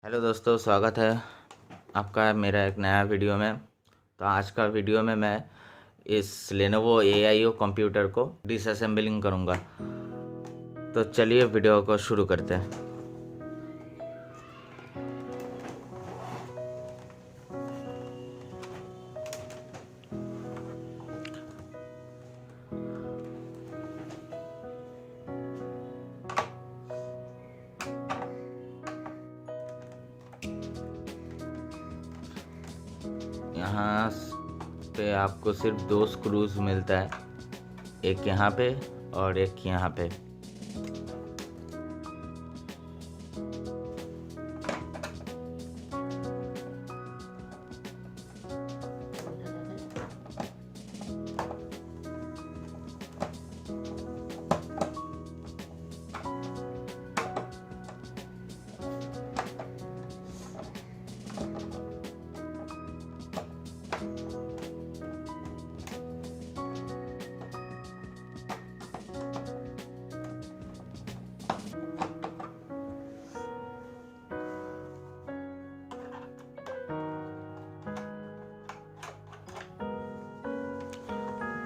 Hello दोस्तों, स्वागत है आपका मेरा एक नया वीडियो में। तो आज का वीडियो में मैं इस लेनोवो AIO कंप्यूटर को डिसअसेंबलिंग करूँगा। तो चलिए वीडियो को शुरू करते हैं। यहाँ पे आपको सिर्फ दो स्क्रूज मिलता है, एक यहाँ पे और एक यहाँ पे।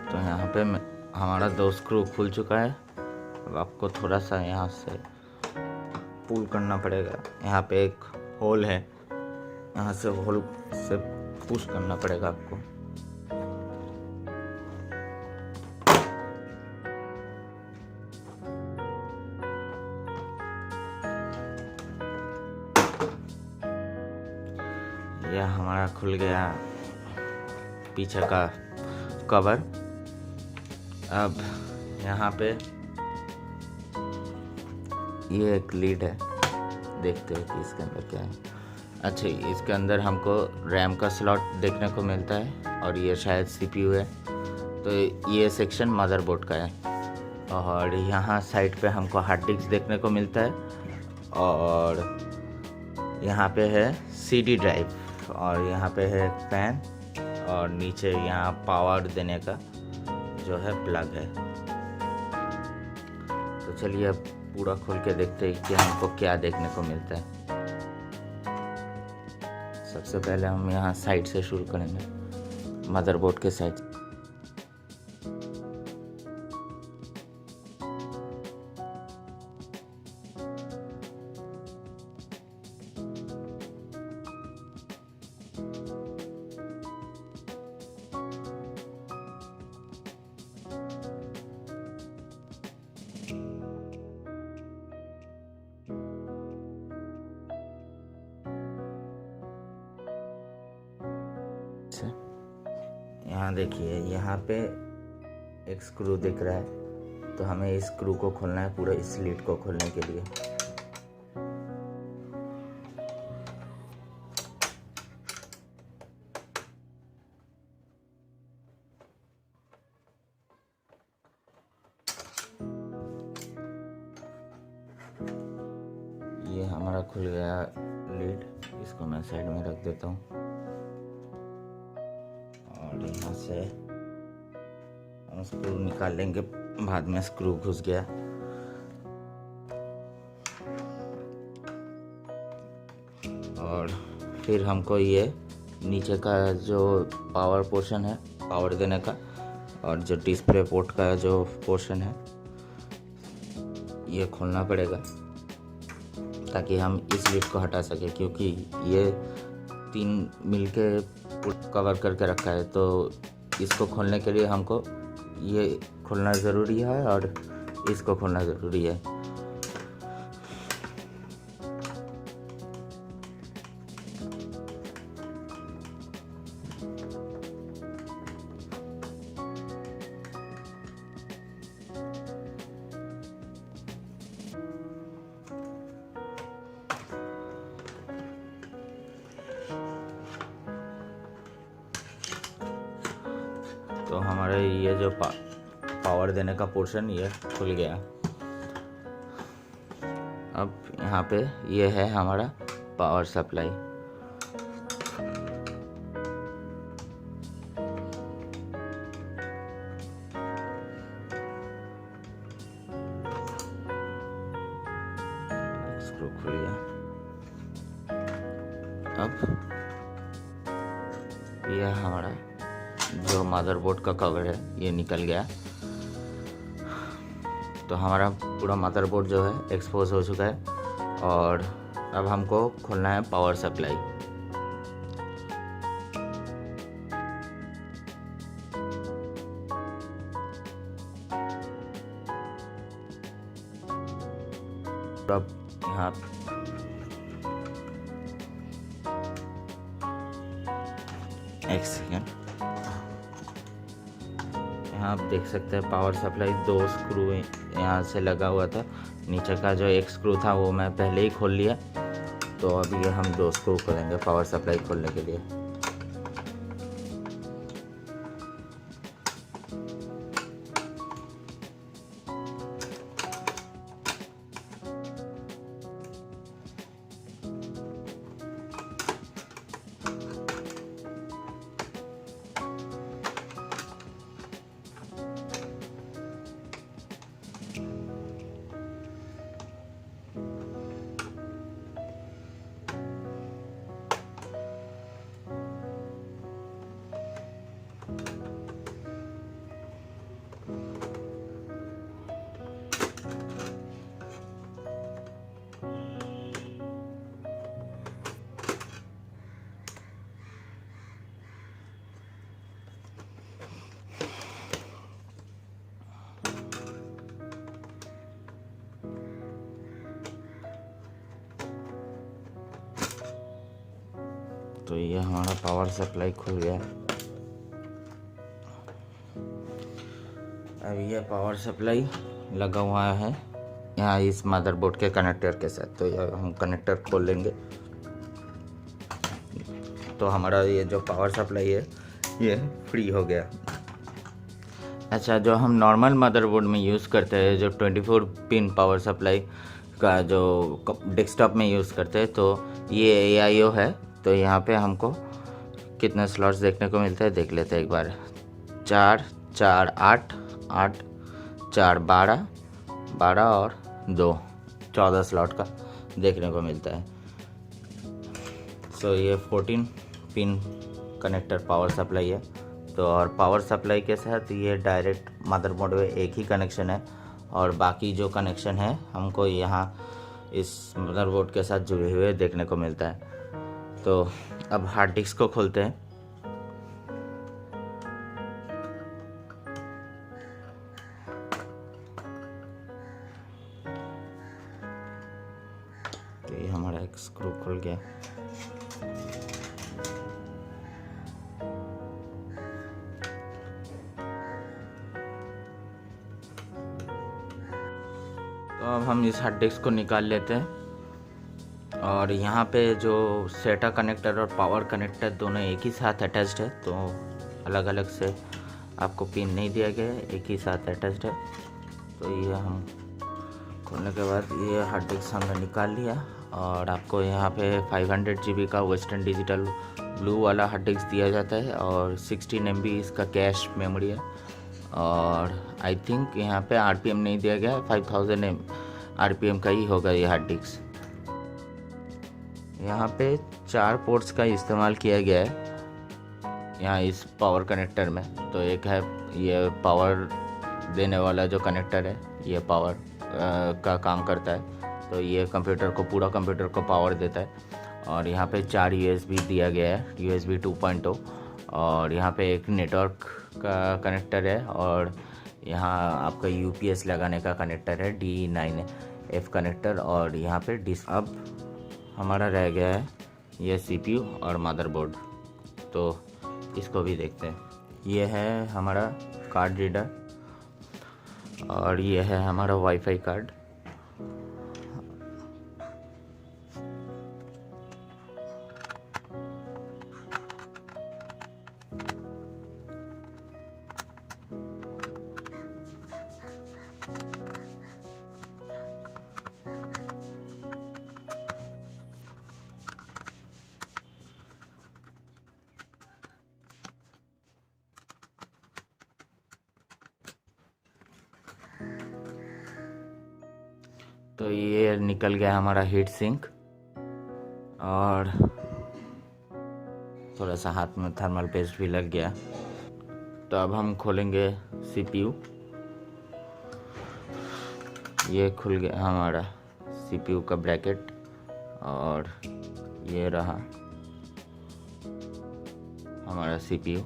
तो यहाँ पे हमारा दो स्क्रू खुल चुका है। अब आपको थोड़ा सा यहाँ से पुल करना पड़ेगा। यहाँ पे एक होल है, यहाँ से होल से पुश करना पड़ेगा आपको। यह हमारा खुल गया पीछे का कवर। अब यहाँ पे ये एक लीड है, देखते हैं कि इसके अंदर क्या है। अच्छा, इसके अंदर हमको रैम का स्लॉट देखने को मिलता है और ये शायद CPU है। तो ये सेक्शन मदरबोर्ड का है। और यहाँ साइड पे हमको हार्ड डिस्क देखने को मिलता है और यहाँ पे है CD ड्राइव और यहाँ पे है फैन और नीचे यहाँ पावर देने का जो है प्लग है। तो चलिए अब पूरा खोल के देखते हैं कि हमको क्या देखने को मिलता है। सबसे पहले हम यहाँ साइड से शुरू करेंगे, मदरबोर्ड के साइड। यहाँ देखिए, यहाँ पे एक स्क्रू दिख रहा है, तो हमें इस स्क्रू को खोलना है, पूरा इस लीड को खोलने के लिए। ये हमारा खुल गया लीड, इसको मैं साइड में रख देता हूँ। और यहाँ से हम स्क्रू निकाल लेंगे, बाद में स्क्रू घुस गया। और फिर हमको ये नीचे का जो पावर पोर्शन है, पावर देने का, और जो डिस्प्ले पोर्ट का जो पोर्शन है, ये खोलना पड़ेगा ताकि हम इस लीड को हटा सके, क्योंकि ये तीन मिलके कवर करके रखा है। तो इसको खोलने के लिए हमको ये खोलना ज़रूरी है और इसको खोलना ज़रूरी है। तो हमारे ये जो पावर देने का पोर्शन ये खुल गया। अब यहाँ पे ये है हमारा पावर सप्लाई। स्क्रू खुल गया। अब यह हमारा जो मदरबोर्ड का कवर है ये निकल गया। तो हमारा पूरा मदरबोर्ड जो है एक्सपोज हो चुका है। और अब हमको खोलना है पावर सप्लाई। अब यहाँ एक सेकेंड, यहाँ आप देख सकते हैं पावर सप्लाई 2 स्क्रू यहाँ से लगा हुआ था। नीचे का जो एक स्क्रू था वो मैं पहले ही खोल लिया। तो अब ये हम 2 स्क्रू खोलेंगे पावर सप्लाई खोलने के लिए। तो ये हमारा पावर सप्लाई खुल गया। अब ये पावर सप्लाई लगा हुआ है यहाँ इस मदरबोर्ड के कनेक्टर के साथ। तो ये हम कनेक्टर खोल लेंगे। तो हमारा ये जो पावर सप्लाई है ये फ्री हो गया। अच्छा, जो हम नॉर्मल मदरबोर्ड में यूज़ करते हैं, जो 24 पिन पावर सप्लाई का जो डेस्कटॉप में यूज़ करते हैं, तो ये AIO है। तो यहाँ पे हमको कितने स्लॉट्स देखने को मिलते हैं देख लेते हैं एक बार। 4 4 8 8 4 12 12 और 2 14 स्लॉट का देखने को मिलता है। सो ये 14 पिन कनेक्टर पावर सप्लाई है। तो और पावर सप्लाई के साथ ये डायरेक्ट मदरबोर्ड में एक ही कनेक्शन है, और बाकी जो कनेक्शन है हमको यहाँ इस मदरबोर्ड के साथ जुड़े हुए देखने को मिलता है। तो अब हार्ड डिस्क को खोलते हैं। तो ये हमारा एक स्क्रू खुल गया। तो अब हम इस हार्ड डिस्क को निकाल लेते हैं। और यहाँ पे जो सेटा कनेक्टर और पावर कनेक्टर दोनों एक ही साथ अटैच्ड है। तो अलग अलग से आपको पिन नहीं दिया गया है, एक ही साथ अटैच्ड है। तो ये हम खोलने के बाद ये हार्ड डिस्क हमने निकाल लिया। और आपको यहाँ पे 500 GB का वेस्टर्न डिजिटल ब्लू वाला हार्ड डिस्क दिया जाता है, और 16 MB इसका कैश मेमोरी है। और आई थिंक यहाँ पे RPM नहीं दिया गया है, 5000 RPM का ही होगा ये हार्ड डिस्क। यहाँ पे 4 पोर्ट्स का इस्तेमाल किया गया है यहाँ इस पावर कनेक्टर में। तो एक है ये पावर देने वाला जो कनेक्टर है, ये पावर का काम करता है। तो ये कंप्यूटर को, पूरा कंप्यूटर को पावर देता है। और यहाँ पे 4 USB दिया गया है, USB 2.0। और यहाँ पे एक नेटवर्क का कनेक्टर है, और यहाँ आपका UPS लगाने का कनेक्टर है, D9F कनेक्टर। और यहाँ पे डिस्क। अब हमारा रह गया है ये CPU और मदरबोर्ड। तो इसको भी देखते हैं। ये है हमारा कार्ड रीडर, और ये है हमारा वाईफाई कार्ड। तो ये निकल गया हमारा हीट सिंक। और थोड़ा सा हाथ में थर्मल पेस्ट भी लग गया। तो अब हम खोलेंगे CPU। ये खुल गया हमारा CPU का ब्रैकेट, और ये रहा हमारा CPU।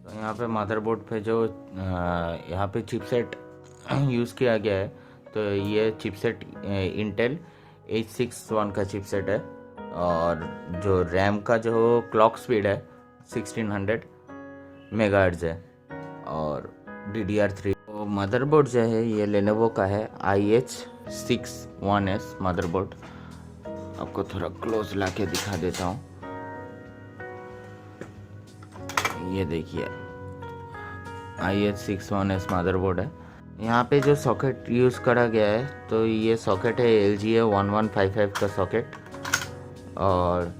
तो यहाँ पे मदरबोर्ड पे जो यहाँ पे चिपसेट यूज़ किया गया है, तो ये चिपसेट इंटेल H61 का चिपसेट है, और जो रैम का जो क्लॉक स्पीड है 1600 मेगाहर्ट्ज़ है, और DDR3। तो मदरबोर्ड जो है ये लेनोवो का है IH61S मदरबोर्ड। आपको थोड़ा क्लोज ला के दिखा देता हूँ। ये देखिए IH61S मदरबोर्ड है। यहाँ पे जो सॉकेट यूज़ करा गया है, तो ये सॉकेट है LGA 1155 का सॉकेट, और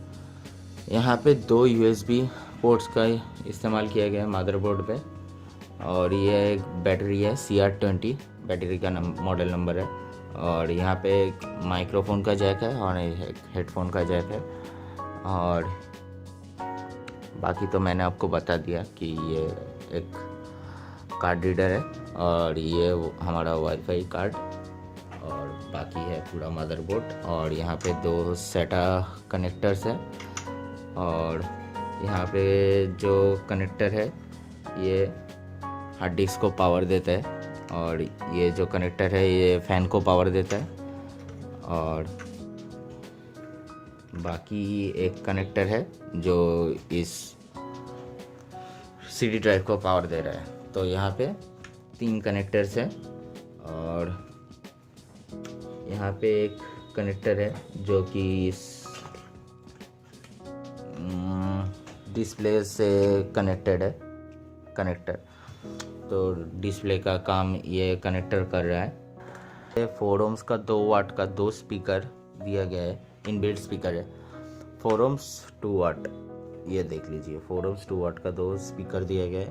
यहाँ पे 2 USB पोर्ट्स का इस्तेमाल किया गया है मदरबोर्ड पे, और ये एक बैटरी है CR20 बैटरी का मॉडल नंबर है, और यहाँ पे एक माइक्रोफोन का जैक है और एक हेडफोन का जैक है, और बाकी तो मैंने आपको बता दिया कि ये एक कार्ड रीडर है, और ये हमारा वाईफाई कार्ड, और बाकी है पूरा मदरबोर्ड। और यहाँ पे 2 SATA कनेक्टर्स है, और यहाँ पे जो कनेक्टर है ये हार्ड डिस्क को पावर देता है, और ये जो कनेक्टर है ये फ़ैन को पावर देता है, और बाकी एक कनेक्टर है जो इस CD ड्राइव को पावर दे रहा है। तो यहाँ पे 3 कनेक्टर्स हैं, और यहाँ पे एक कनेक्टर है जो कि इस डिस्प्ले से कनेक्टेड है कनेक्टर। तो डिस्प्ले का काम ये कनेक्टर कर रहा है। 4 ohms का 2 वाट का 2 स्पीकर दिया गया है, इनबिल्ट स्पीकर है। 4 ohms 2 वाट, ये देख लीजिए 4 ohms 2 वाट का 2 स्पीकर दिया गया है।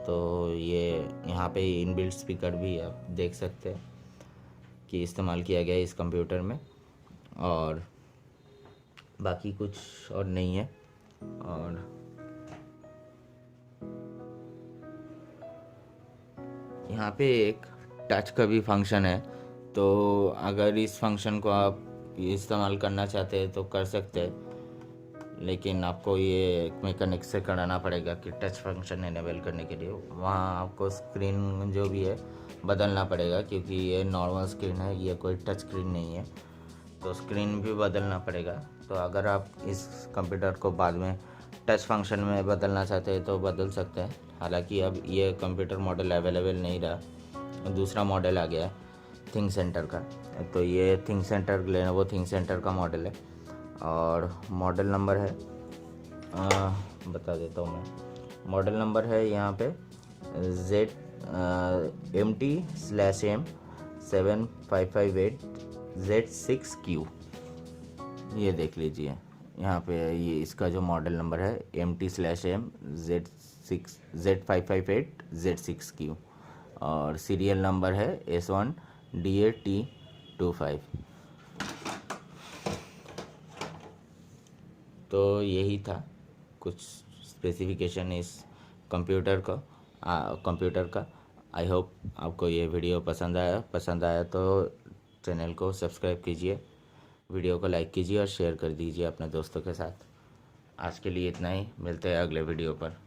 तो ये यहाँ पे इनबिल्ट स्पीकर भी आप देख सकते हैं कि इस्तेमाल किया गया है इस कंप्यूटर में, और बाकी कुछ और नहीं है। और यहाँ पे एक टच का भी फंक्शन है, तो अगर इस फंक्शन को आप इस्तेमाल करना चाहते हैं तो कर सकते हैं, लेकिन आपको ये मैकेनिक से कराना पड़ेगा कि टच फंक्शन इनेबल करने के लिए वहाँ आपको स्क्रीन जो भी है बदलना पड़ेगा, क्योंकि ये नॉर्मल स्क्रीन है, ये कोई टच स्क्रीन नहीं है, तो स्क्रीन भी बदलना पड़ेगा। तो अगर आप इस कंप्यूटर को बाद में टच फंक्शन में बदलना चाहते हैं तो बदल सकते हैं। हालांकि अब ये कंप्यूटर मॉडल अवेलेबल नहीं रहा, दूसरा मॉडल आ गया है थिंक सेंटर का। तो ये think centre Lenovo think centre का मॉडल है, और मॉडल नंबर है बता देता हूँ मैं। मॉडल नंबर है यहाँ पे MT/M7558Z6Q। ये देख लीजिए यहाँ पे, ये इसका जो मॉडल नंबर है MT/M Z558Z6Q, और सीरियल नंबर है S1DAT25। तो यही था कुछ स्पेसिफिकेशन इस कंप्यूटर का। आई होप आपको ये वीडियो पसंद आया तो चैनल को सब्सक्राइब कीजिए, वीडियो को लाइक कीजिए और शेयर कर दीजिए अपने दोस्तों के साथ। आज के लिए इतना ही, मिलते हैं अगले वीडियो पर।